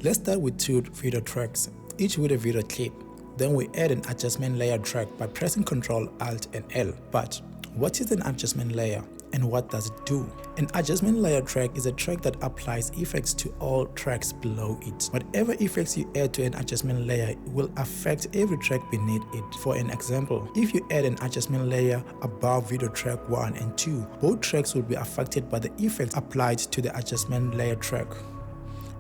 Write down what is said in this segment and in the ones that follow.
Let's start with 2 video tracks, each with a video clip. Then we add an adjustment layer track by pressing Ctrl, Alt and L. But what is an adjustment layer and what does it do? An adjustment layer track is a track that applies effects to all tracks below it. Whatever effects you add to an adjustment layer will affect every track beneath it. For an example, if you add an adjustment layer above video track 1 and 2, both tracks will be affected by the effects applied to the adjustment layer track.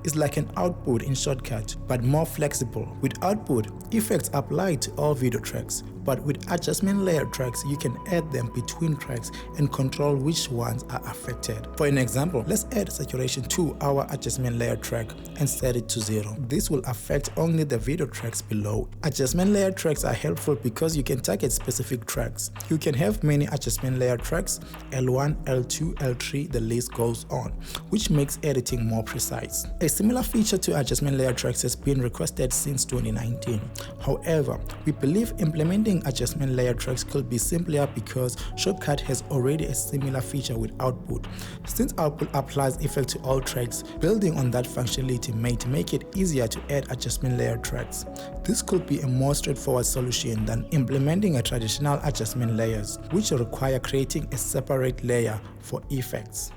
It's like an output in Shotcut, but more flexible. With output, effects apply to all video tracks, but with adjustment layer tracks, you can add them between tracks and control which ones are affected. For an example, let's add saturation to our adjustment layer track and set it to 0. This will affect only the video tracks below. Adjustment layer tracks are helpful because you can target specific tracks. You can have many adjustment layer tracks, L1, L2, L3, the list goes on, which makes editing more precise. A similar feature to adjustment layer tracks has been requested since 2019. However, we believe implementing adjustment layer tracks could be simpler because Shotcut has already a similar feature with output. Since output applies effect to all tracks, building on that functionality may make it easier to add adjustment layer tracks. This could be a more straightforward solution than implementing a traditional adjustment layers, which require creating a separate layer for effects.